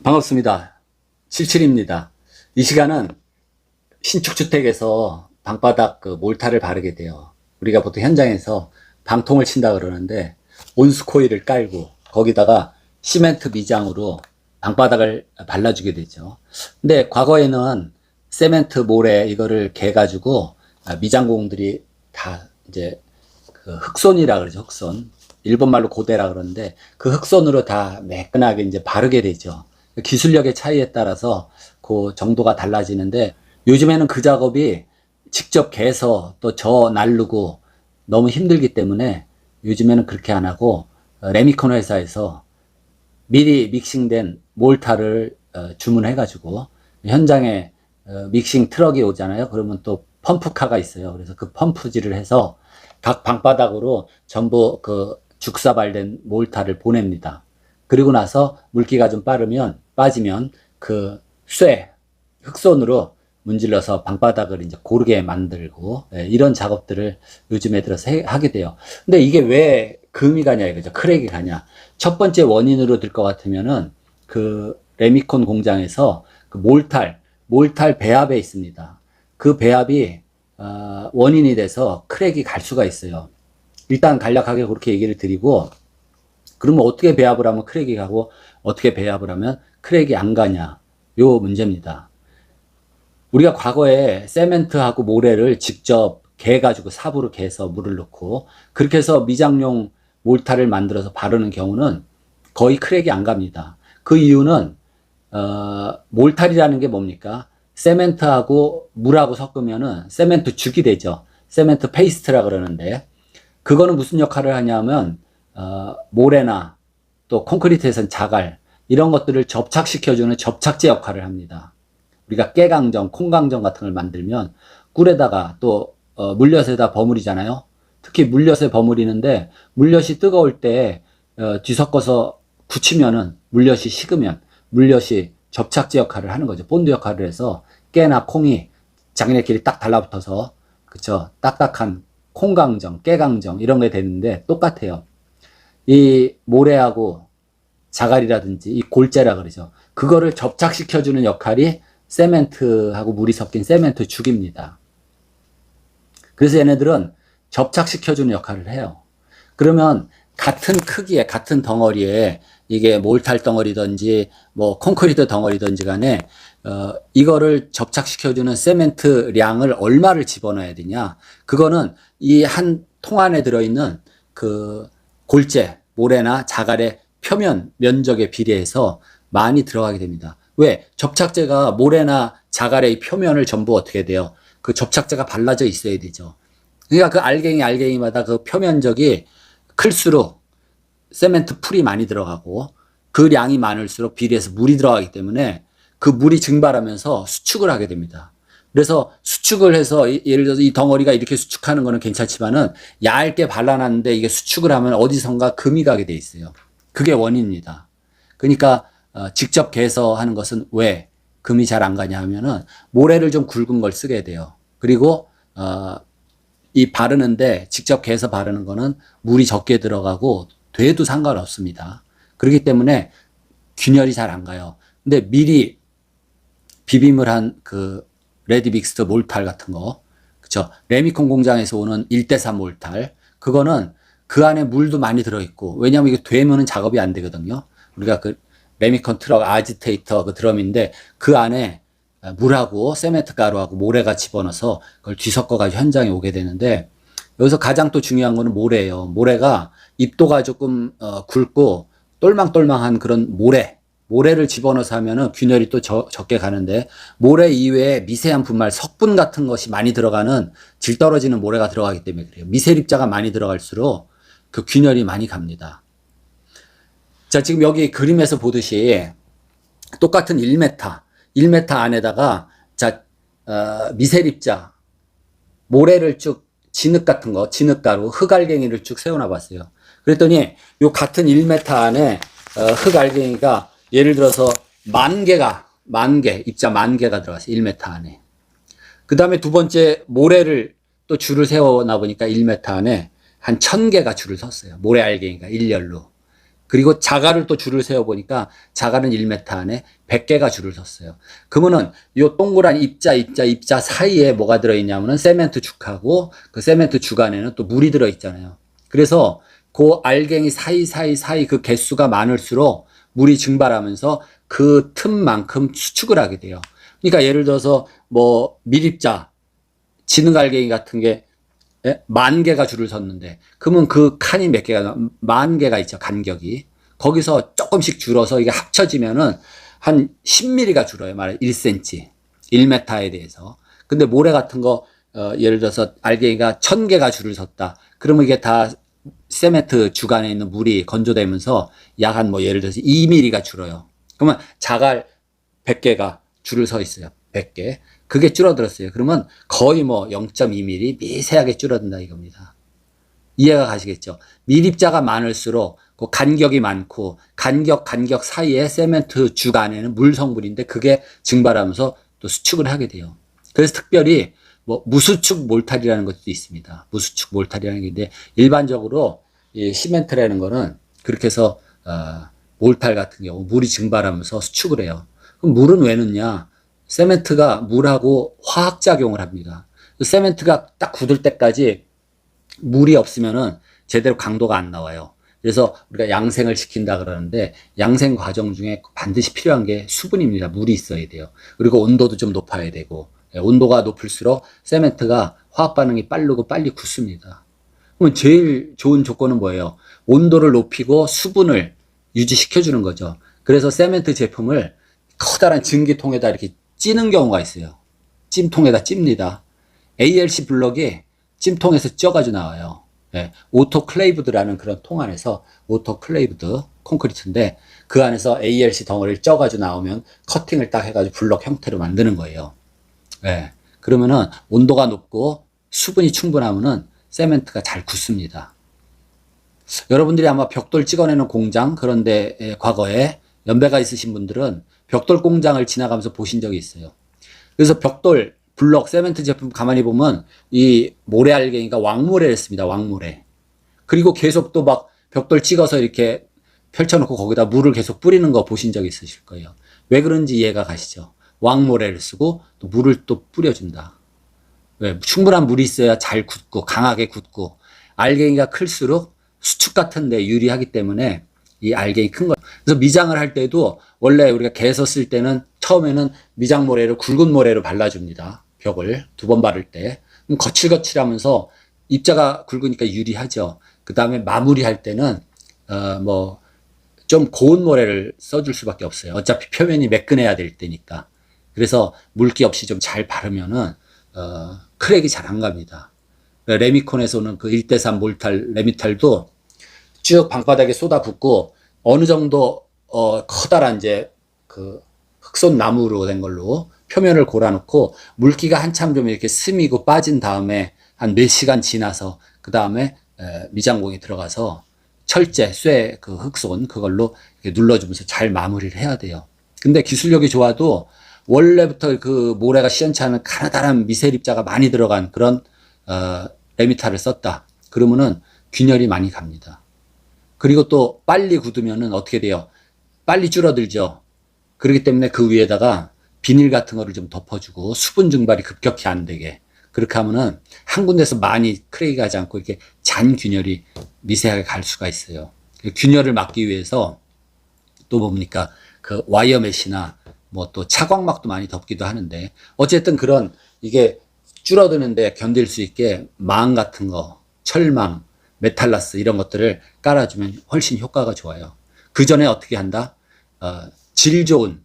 반갑습니다. 77입니다. 이 시간은 신축주택에서 방바닥 몰타를 바르게 돼요. 우리가 보통 현장에서 방통을 친다 그러는데 온수코일을 깔고 거기다가 시멘트 미장으로 방바닥을 발라주게 되죠. 근데 과거에는 세멘트 모래 이거를 개가지고 미장공들이 다 이제 그 흑손이라 그러죠. 흑손. 일본 말로 고대라 그러는데 그 흑손으로 다 매끈하게 이제 바르게 되죠. 기술력의 차이에 따라서 그 정도가 달라지는데 요즘에는 그 작업이 직접 개서 또 저 날르고 너무 힘들기 때문에 요즘에는 그렇게 안 하고 레미콘 회사에서 미리 믹싱된 몰타를 주문해 가지고 현장에 믹싱 트럭이 오잖아요. 그러면 또 펌프카가 있어요. 그래서 그 펌프질을 해서 각 방바닥으로 전부 그 죽사발된 몰타를 보냅니다. 그리고 나서 물기가 좀 빠지면 그 흑손으로 문질러서 방바닥을 이제 고르게 만들고 이런 작업들을 요즘에 들어서 하게 돼요. 근데 이게 왜 금이 가냐 이거죠. 크랙이 가냐. 첫 번째 원인으로 들 것 같으면은 그 레미콘 공장에서 그 몰탈 배합에 있습니다. 그 배합이 원인이 돼서 크랙이 갈 수가 있어요. 일단 간략하게 그렇게 얘기를 드리고, 그러면 어떻게 배합을 하면 크랙이 가고 어떻게 배합을 하면 크랙이 안 가냐, 요 문제입니다. 우리가 과거에 세멘트하고 모래를 직접 개가지고 삽으로 개서 물을 넣고 그렇게 해서 미장용 몰타를 만들어서 바르는 경우는 거의 크랙이 안 갑니다. 그 이유는 몰탈이라는 게 뭡니까? 세멘트하고 물하고 섞으면은 세멘트 죽이 되죠. 세멘트 페이스트라 그러는데 그거는 무슨 역할을 하냐면 모래나 또 콘크리트에선 자갈 이런 것들을 접착시켜주는 접착제 역할을 합니다. 우리가 깨강정, 콩강정 같은 걸 만들면 꿀에다가 또 물엿에다 버무리잖아요. 특히 물엿에 버무리는데 물엿이 뜨거울 때 뒤섞어서 굳히면은 물엿이 식으면 물엿이 접착제 역할을 하는 거죠. 본드 역할을 해서 깨나 콩이 자기네끼리 딱 달라붙어서 그쵸 딱딱한 콩강정, 깨강정 이런 게 되는데 똑같아요. 이 모래하고 자갈이라든지 이 골재라 그러죠. 그거를 접착시켜주는 역할이 세멘트하고 물이 섞인 세멘트 죽입니다. 그래서 얘네들은 접착시켜주는 역할을 해요. 그러면 같은 크기에 같은 덩어리에 이게 몰탈 덩어리든지 뭐 콘크리트 덩어리든지 간에 이거를 접착시켜주는 세멘트량을 얼마를 집어넣어야 되냐. 그거는 이 한 통 안에 들어있는 그 골재, 모래나 자갈의 표면 면적에 비례해서 많이 들어가게 됩니다. 왜? 접착제가 모래나 자갈의 표면을 전부 어떻게 돼요? 그 접착제가 발라져 있어야 되죠. 그러니까 그 알갱이마다 그 표면적이 클수록 세멘트 풀이 많이 들어가고 그 양이 많을수록 비례해서 물이 들어가기 때문에 그 물이 증발하면서 수축을 하게 됩니다. 그래서 수축을 해서 예를 들어서 이 덩어리가 이렇게 수축하는 거는 괜찮지만은 얇게 발라놨는데 이게 수축을 하면 어디선가 금이 가게 돼 있어요. 그게 원인입니다. 그러니까 직접 개서 하는 것은 왜 금이 잘 안 가냐 하면은 모래를 좀 굵은 걸 쓰게 돼요. 그리고 이 바르는데 직접 개서 바르는 거는 물이 적게 들어가고 돼도 상관없습니다. 그렇기 때문에 균열이 잘 안 가요. 근데 미리 비빔을 한 그 레디믹스드 몰탈 같은 거, 그쵸? 레미콘 공장에서 오는 1대3 몰탈, 그거는 그 안에 물도 많이 들어있고, 왜냐면 이게 되면은 작업이 안 되거든요. 우리가 그 레미콘 트럭 아지테이터 그 드럼인데 그 안에 물하고 세멘트 가루하고 모래가 집어넣어서 그걸 뒤섞어가지고 현장에 오게 되는데 여기서 가장 또 중요한 거는 모래예요. 모래가 입도가 조금 굵고 똘망똘망한 그런 모래를 집어넣어서 하면은 균열이 또 적게 가는데 모래 이외에 미세한 분말, 석분 같은 것이 많이 들어가는 질 떨어지는 모래가 들어가기 때문에 그래요. 미세립자가 많이 들어갈수록 그 균열이 많이 갑니다. 자, 지금 여기 그림에서 보듯이 똑같은 1m 안에다가 자, 미세립자, 모래를 쭉 진흙 같은 거, 진흙가루, 흙알갱이를 쭉 세워놔 봤어요. 그랬더니 요 같은 1m 안에 흙알갱이가 예를 들어서 입자 만 개가 들어갔어요. 1m 안에. 그 다음에 두 번째 모래를 또 줄을 세워놔 보니까 1m 안에 한 1000개가 줄을 섰어요. 모래 알갱이가 일렬로. 그리고 자갈을 또 줄을 세워보니까 자갈은 1m 안에 100개가 줄을 섰어요. 그러면은 요 동그란 입자 사이에 뭐가 들어있냐면은 세멘트 죽하고 그 세멘트 죽 안에는 또 물이 들어있잖아요. 그래서 그 알갱이 사이 그 개수가 많을수록 물이 증발하면서 그 틈만큼 수축을 하게 돼요. 그러니까 예를 들어서 뭐 밀입자, 지능알갱이 같은 게 10,000개가 줄을 섰는데, 그러면 그 칸이 몇 개가, 10,000개가 있죠, 간격이. 거기서 조금씩 줄어서 이게 합쳐지면은 한 10mm가 줄어요, 말해 1cm, 1m에 대해서. 근데 모래 같은 거, 예를 들어서 알갱이가 1,000개가 줄을 섰다. 그러면 이게 다 세멘트 주간에 있는 물이 건조되면서 약 한 뭐 예를 들어서 2mm가 줄어요. 그러면 자갈 100개가 줄을 서 있어요. 100개. 그게 줄어들었어요. 그러면 거의 뭐 0.2mm 미세하게 줄어든다 이겁니다. 이해가 가시겠죠? 밀입자가 많을수록 그 간격이 많고 간격 사이에 세멘트 죽 안에는 물 성분인데 그게 증발하면서 또 수축을 하게 돼요. 그래서 특별히 뭐 무수축 몰탈이라는 것도 있습니다. 무수축 몰탈이라는 게 있는데 일반적으로 이 시멘트라는 거는 그렇게 해서 몰탈 같은 경우 물이 증발하면서 수축을 해요. 그럼 물은 왜 넣냐? 세멘트가 물하고 화학작용을 합니다. 세멘트가 딱 굳을 때까지 물이 없으면은 제대로 강도가 안 나와요. 그래서 우리가 양생을 시킨다 그러는데 양생 과정 중에 반드시 필요한 게 수분입니다. 물이 있어야 돼요. 그리고 온도도 좀 높아야 되고 온도가 높을수록 세멘트가 화학 반응이 빠르고 빨리 굳습니다. 그럼 제일 좋은 조건은 뭐예요? 온도를 높이고 수분을 유지시켜주는 거죠. 그래서 세멘트 제품을 커다란 증기통에다 이렇게 찌는 경우가 있어요. 찜통에다 찝니다. ALC 블럭이 찜통에서 쪄가지고 나와요. 네, 오토클레이브드라는 그런 통 안에서 오토클레이브드 콘크리트인데 그 안에서 ALC 덩어리를 쪄가지고 나오면 커팅을 딱 해가지고 블럭 형태로 만드는 거예요. 네, 그러면은 온도가 높고 수분이 충분하면은 세멘트가 잘 굳습니다. 여러분들이 아마 벽돌 찍어내는 공장 그런데 과거에 연배가 있으신 분들은 벽돌 공장을 지나가면서 보신 적이 있어요. 그래서 벽돌, 블럭, 세멘트 제품 가만히 보면 이 모래 알갱이가 왕모래를 씁니다. 왕모래. 그리고 계속 또 막 벽돌 찍어서 이렇게 펼쳐놓고 거기다 물을 계속 뿌리는 거 보신 적 있으실 거예요. 왜 그런지 이해가 가시죠? 왕모래를 쓰고 또 물을 또 뿌려준다. 왜? 충분한 물이 있어야 잘 굳고 강하게 굳고 알갱이가 클수록 수축 같은 데 유리하기 때문에 이 알갱이 큰 거. 그래서 미장을 할 때도 원래 우리가 개서 쓸 때는 처음에는 미장 모래를 굵은 모래로 발라줍니다. 벽을 2번 바를 때. 그럼 거칠거칠하면서 입자가 굵으니까 유리하죠. 그 다음에 마무리할 때는 뭐 좀 고운 모래를 써줄 수밖에 없어요. 어차피 표면이 매끈해야 될 때니까. 그래서 물기 없이 좀 잘 바르면은 크랙이 잘 안 갑니다. 레미콘에서 오는 그 1:3 몰탈 레미탈도 쭉 방바닥에 쏟아붓고 어느 정도 커다란 이제 그 흑손 나무로 된 걸로 표면을 골아놓고 물기가 한참 좀 이렇게 스미고 빠진 다음에 한 4시간 지나서 그 다음에 미장공이 들어가서 철제, 쇠 그 흑손 그걸로 이렇게 눌러주면서 잘 마무리를 해야 돼요. 근데 기술력이 좋아도 원래부터 그 모래가 시원치 않은 가느다란 미세립자가 많이 들어간 그런 레미탈을 썼다. 그러면은 균열이 많이 갑니다. 그리고 또 빨리 굳으면은 어떻게 돼요? 빨리 줄어들죠. 그렇기 때문에 그 위에다가 비닐 같은 거를 좀 덮어주고 수분 증발이 급격히 안 되게 그렇게 하면은 한 군데서 많이 크랙이 가지 않고 이렇게 잔 균열이 미세하게 갈 수가 있어요. 균열을 막기 위해서 또 뭡니까? 그 와이어 메시나 뭐 또 차광막도 많이 덮기도 하는데 어쨌든 그런 이게 줄어드는데 견딜 수 있게 망 같은 거, 철망, 메탈라스 이런 것들을 깔아주면 훨씬 효과가 좋아요. 그 전에 어떻게 한다? 질 좋은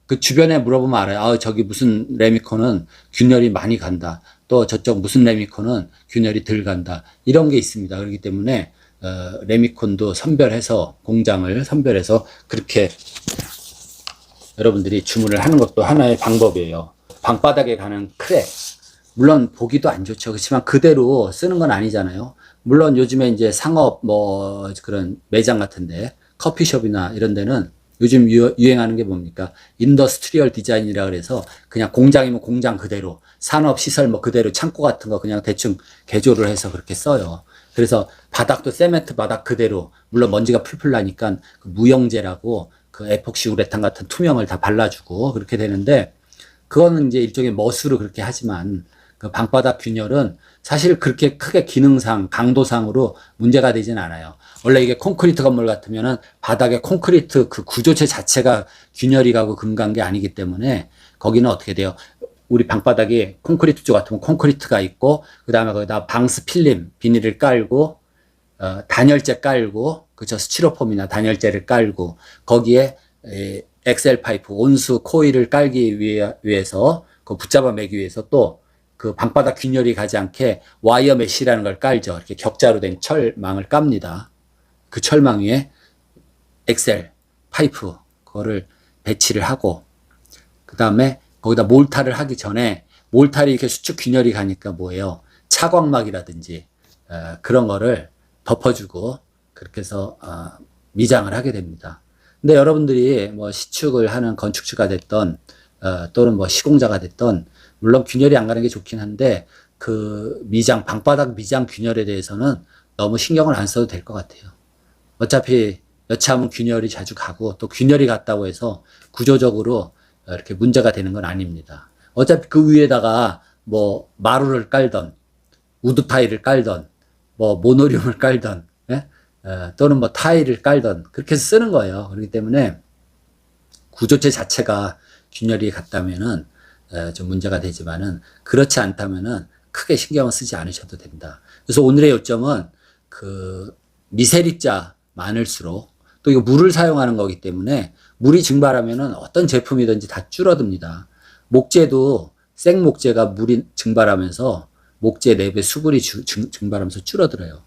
그 주변에 물어보면 알아요. 아, 저기 무슨 레미콘은 균열이 많이 간다. 또 저쪽 무슨 레미콘은 균열이 덜 간다. 이런 게 있습니다. 그렇기 때문에 레미콘도 선별해서 공장을 선별해서 그렇게 여러분들이 주문을 하는 것도 하나의 방법이에요. 방바닥에 가는 크랙. 물론 보기도 안 좋죠. 그렇지만 그대로 쓰는 건 아니잖아요. 물론 요즘에 이제 상업 뭐 그런 매장 같은데 커피숍이나 이런 데는 요즘 유행하는 게 뭡니까? 인더스트리얼 디자인이라 그래서 그냥 공장이면 공장 그대로 산업 시설 뭐 그대로 창고 같은 거 그냥 대충 개조를 해서 그렇게 써요. 그래서 바닥도 세멘트 바닥 그대로, 물론 먼지가 풀풀 나니까 그 무영제라고 그 에폭시 우레탄 같은 투명을 다 발라주고 그렇게 되는데, 그거는 이제 일종의 멋으로 그렇게 하지만 그 방바닥 균열은 사실 그렇게 크게 기능상 강도상으로 문제가 되진 않아요. 원래 이게 콘크리트 건물 같으면은 바닥에 콘크리트 그 구조체 자체가 균열이 가고 금간 게 아니기 때문에 거기는 어떻게 돼요? 우리 방바닥이 콘크리트 쪽 같으면 콘크리트가 있고, 그 다음에 거기다 방수 필름 비닐을 깔고, 단열재 깔고, 그쵸, 스티로폼이나 단열재를 깔고, 거기에 엑셀 파이프 온수 코일을 깔기 위해서 그 붙잡아 매기 위해서 또 그 방바닥 균열이 가지 않게 와이어 메쉬라는 걸 깔죠. 이렇게 격자로 된 철망을 깝니다. 그 철망 위에 엑셀 파이프 그거를 배치를 하고, 그 다음에 거기다 몰타를 하기 전에, 몰타리 이렇게 수축 균열이 가니까 뭐예요? 차광막이라든지 그런 거를 덮어주고 그렇게 해서 미장을 하게 됩니다. 근데 여러분들이 뭐 시축을 하는 건축주가 됐던 또는 뭐 시공자가 됐던, 물론 균열이 안 가는 게 좋긴 한데 그 미장, 방바닥 미장 균열에 대해서는 너무 신경을 안 써도 될 것 같아요. 어차피 여차하면 균열이 자주 가고, 또 균열이 갔다고 해서 구조적으로 이렇게 문제가 되는 건 아닙니다. 어차피 그 위에다가 뭐 마루를 깔던, 우드 타일을 깔던, 뭐 모노리움을 깔던, 예? 또는 뭐 타일을 깔던 그렇게 해서 쓰는 거예요. 그렇기 때문에 구조체 자체가 균열이 갔다면은 좀 문제가 되지만은, 그렇지 않다면은 크게 신경을 쓰지 않으셔도 된다. 그래서 오늘의 요점은 그 미세립자 많을수록, 또 이거 물을 사용하는 거기 때문에 물이 증발하면은 어떤 제품이든지 다 줄어듭니다. 목재도 생목재가 물이 증발하면서 목재 내부의 수분이 증발하면서 줄어들어요.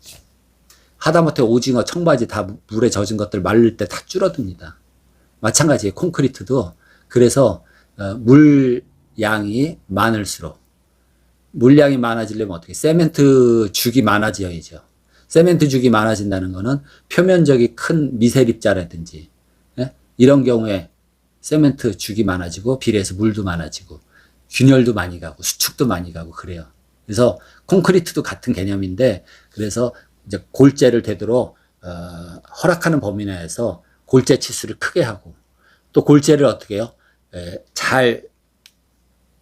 하다못해 오징어, 청바지 다 물에 젖은 것들 말릴 때 다 줄어듭니다. 마찬가지예요. 콘크리트도. 그래서 물량이 많을수록, 물량이 많아지려면 어떻게? 세멘트 죽이 많아져야죠. 세멘트 죽이 많아진다는 거는 표면적이 큰 미세립자라든지, 예? 이런 경우에 세멘트 죽이 많아지고 비례해서 물도 많아지고 균열도 많이 가고 수축도 많이 가고 그래요. 그래서 콘크리트도 같은 개념인데, 그래서 이제 골재를 되도록 허락하는 범위 내에서 골재 치수를 크게 하고, 또 골재를 어떻게 해요? 잘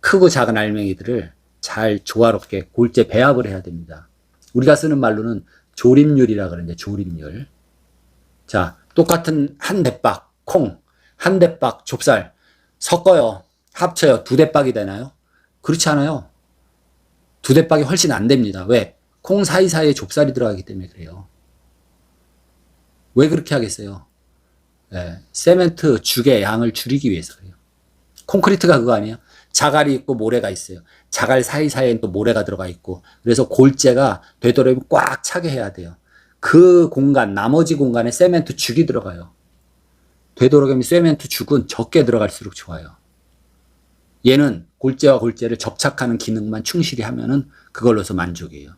크고 작은 알맹이들을 잘 조화롭게 골재 배합을 해야 됩니다. 우리가 쓰는 말로는 조림률이라 그러는데, 조림률. 자, 똑같은 한 대박 콩, 한 대박 좁쌀 섞어요. 합쳐요. 두 대박이 되나요? 그렇지 않아요. 두 대박이 훨씬 안 됩니다. 왜? 콩 사이사이에 좁쌀이 들어가기 때문에 그래요. 왜 그렇게 하겠어요? 세멘트 죽의 양을 줄이기 위해서 그래요. 콘크리트가 그거 아니에요? 자갈이 있고 모래가 있어요. 자갈 사이사이엔 또 모래가 들어가 있고, 그래서 골재가 되도록이면 꽉 차게 해야 돼요. 그 공간, 나머지 공간에 세멘트 죽이 들어가요. 되도록이면 세멘트 죽은 적게 들어갈수록 좋아요. 얘는 골재와 골재를 접착하는 기능만 충실히 하면은 그걸로서 만족이에요.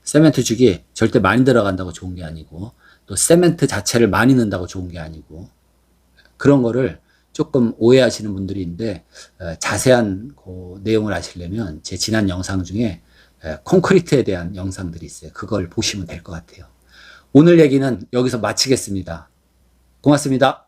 세멘트 죽이 절대 많이 들어간다고 좋은 게 아니고, 또 세멘트 자체를 많이 넣는다고 좋은 게 아니고, 그런 거를 조금 오해하시는 분들이 있는데, 자세한 그 내용을 아시려면 제 지난 영상 중에 콘크리트에 대한 영상들이 있어요. 그걸 보시면 될 것 같아요. 오늘 얘기는 여기서 마치겠습니다. 고맙습니다.